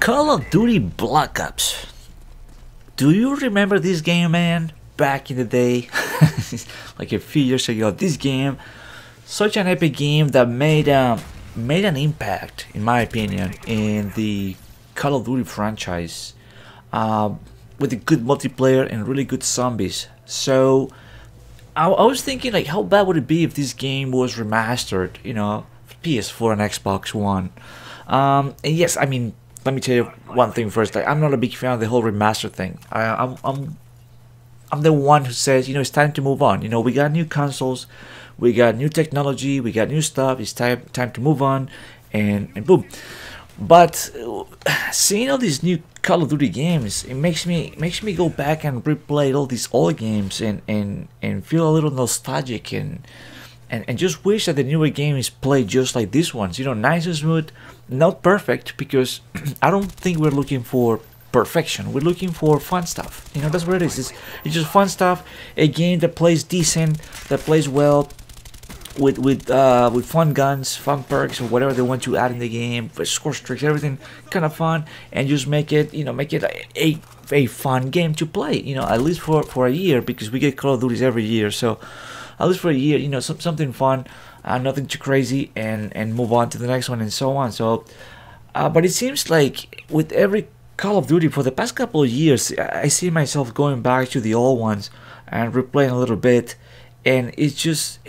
Call of Duty Black Ops. Do you remember this game, man? Back in the day, like a few years ago, this game, such an epic game that made an impact, in my opinion, in the Call of Duty franchise, with a good multiplayer and really good zombies. So I was thinking, like, how bad would it be if this game was remastered, you know, PS4 and XBOX One? And yes, I mean, let me tell you one thing first. Like, I'm not a big fan of the whole remaster thing. I'm the one who says, you know, it's time to move on. You know, we got new consoles, we got new technology, we got new stuff. It's time to move on, and boom. But seeing all these new Call of Duty games, it makes me go back and replay all these old games and feel a little nostalgic and just wish that the newer games play just like these ones. You know, nice and smooth, not perfect, because I don't think we're looking for perfection. We're looking for fun stuff. You know, that's what it is. It's just fun stuff. A game that plays decent, that plays well, with fun guns, fun perks, or whatever they want to add in the game, score streaks, everything kind of fun, and just make it, you know, make it a fun game to play. You know, at least for a year, because we get Call of Duties every year. So at least for a year, you know, something fun, nothing too crazy, and move on to the next one and so on. So, but it seems like with every Call of Duty for the past couple of years, I see myself going back to the old ones and replaying a little bit, and it just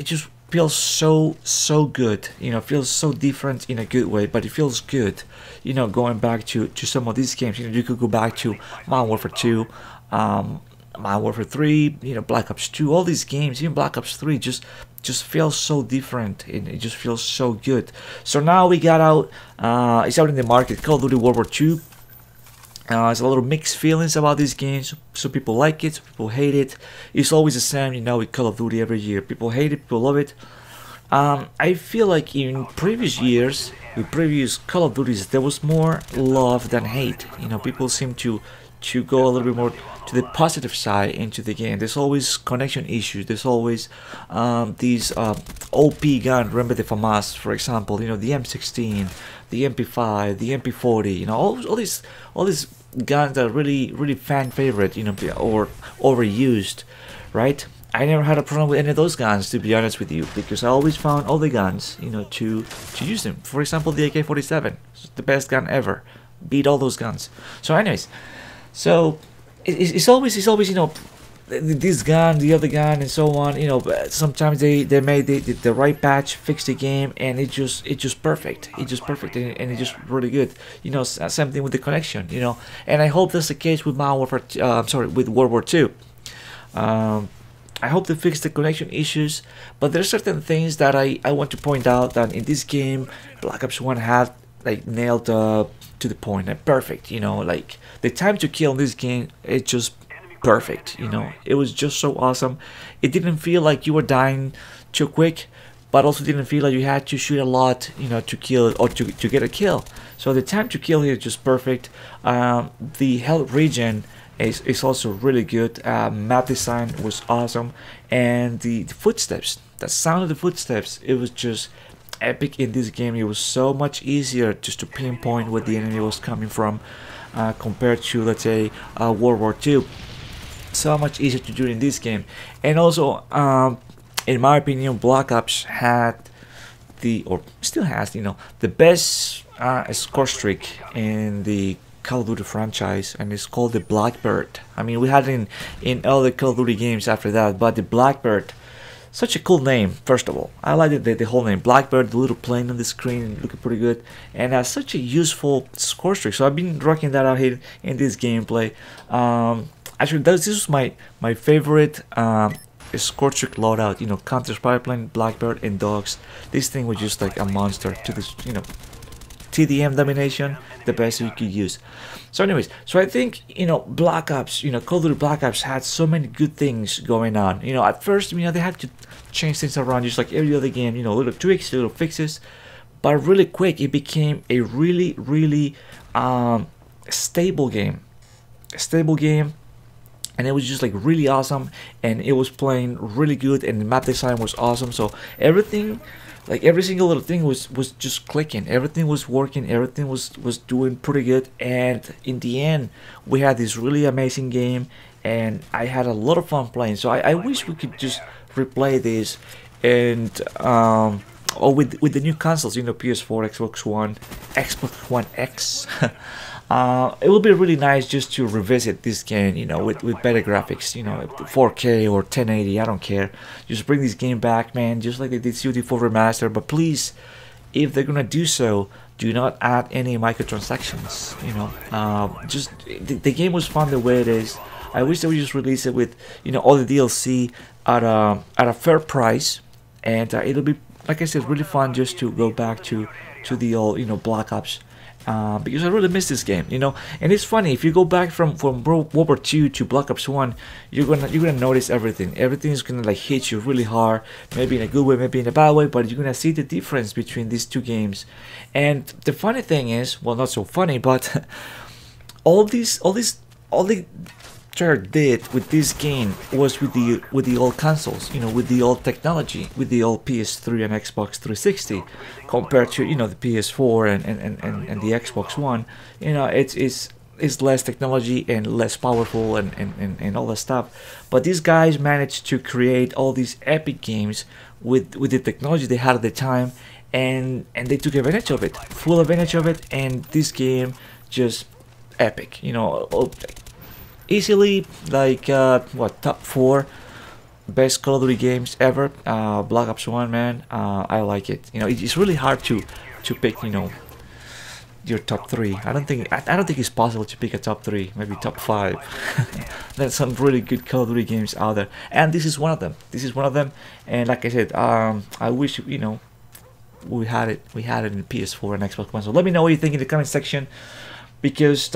feels so good. You know, feels so different in a good way, but it feels good. You know, going back to some of these games. You know, you could go back to Modern Warfare 2, Modern Warfare 3, you know, Black Ops 2, all these games, even Black Ops 3 just feels so different, and it just feels so good. So now we got out, it's out in the market, Call of Duty World War 2. There's a little mixed feelings about these games. Some people like it, some people hate it. It's always the same, you know, with Call of Duty every year. People hate it, people love it. I feel like in previous years, with previous Call of Duties, there was more love than hate. You know, people seem to go a little bit more to the positive side into the game. There's always connection issues. There's always these OP gun. Remember the FAMAS, for example. You know, the M16, the MP5, the MP40. You know, all these guns that are really fan favorite. You know, or overused, right? I never had a problem with any of those guns, to be honest with you, because I always found all the guns, you know, to use them. For example, the AK-47, it's the best gun ever. Beat all those guns. So, anyways. So it's always, you know, this gun, the other gun, and so on. You know, sometimes they made the right patch, fix the game, and it's just perfect. It's just perfect, and it's just really good. You know, same thing with the connection. You know, and I hope that's the case with Modern Warfare. With World War 2. I hope they fix the connection issues, but there's certain things that I want to point out that in this game, Black Ops 1 had, like, nailed to the point, like, perfect. You know, like, the time to kill in this game, it's just perfect. You know, it was just so awesome. It didn't feel like you were dying too quick, but also didn't feel like you had to shoot a lot, you know, to kill or to get a kill. So the time to kill here is just perfect. The health regen is also really good. Map design was awesome, and the footsteps, the sound of the footsteps, it was just epic in this game. It was so much easier just to pinpoint where the enemy was coming from, compared to, let's say, World War II. So much easier to do in this game. And also, in my opinion, Black Ops had or still has, you know, the best score streak in the Call of Duty franchise, and it's called the Blackbird. I mean, we had it in other Call of Duty games after that, but the Blackbird, such a cool name. First of all, I like the whole name, Blackbird. The little plane on the screen looking pretty good, and has such a useful score streak. So I've been rocking that out here in this gameplay. Actually, this is my favorite score streak loadout. You know, Counter Spy Plane, Blackbird, and Dogs. This thing was just like a monster to this. You know, TDM domination, the best you could use. So anyways, so I think, you know, Black Ops, you know, Call of Duty Black Ops had so many good things going on. You know, at first, you know, they had to change things around just like every other game, you know, little tweaks, little fixes, but really quick it became a really stable game. And it was just like really awesome, and it was playing really good, and the map design was awesome. So everything like every single little thing was just clicking, everything was working, everything was doing pretty good, and in the end we had this really amazing game, and I had a lot of fun playing. So I wish we could just replay this, and or with the new consoles, you know, PS4, Xbox One, Xbox One X. It will be really nice just to revisit this game, you know, with better graphics, you know, 4K or 1080, I don't care. Just bring this game back, man, just like they did COD4 Remastered. But please, if they're gonna do so, do not add any microtransactions, you know. Just the game was fun the way it is. I wish they would just release it with, you know, all the DLC at a fair price, and it'll be, like I said, really fun just to go back to the old, you know, Black Ops. Because I really miss this game, you know. And it's funny, if you go back from World War II to Black Ops 1, you're gonna notice everything. Everything is gonna like hit you really hard, maybe in a good way, maybe in a bad way, but you're gonna see the difference between these two games. And the funny thing is, well, not so funny, but all the Treyarch did with this game was with the old consoles, you know, with the old technology, with the old PS3 and Xbox 360, compared to, you know, the PS4 and the Xbox One. You know, it's less technology and less powerful and all that stuff. But these guys managed to create all these epic games with the technology they had at the time, and they took advantage of it, full advantage of it, and this game just epic, you know. Easily, like, what, top 4 best Call of Duty games ever. Black Ops 1, man, I like it. You know, it's really hard to pick, you know, your top 3. I don't think it's possible to pick a top 3, maybe top 5. There's some really good Call of Duty games out there, and this is one of them. This is one of them, and like I said, I wish, you know, we had it in PS4 and Xbox One. So let me know what you think in the comment section, because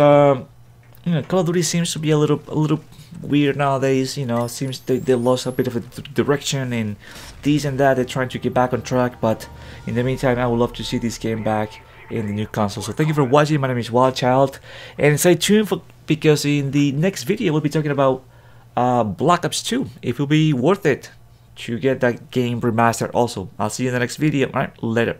you know, Call of Duty seems to be a little weird nowadays. You know, seems they lost a bit of a direction and this and that. They're trying to get back on track, but in the meantime, I would love to see this game back in the new console. So thank you for watching. My name is Wild Child, and stay tuned because in the next video we'll be talking about Black Ops 2. If it will be worth it to get that game remastered. Also, I'll see you in the next video. All right, later.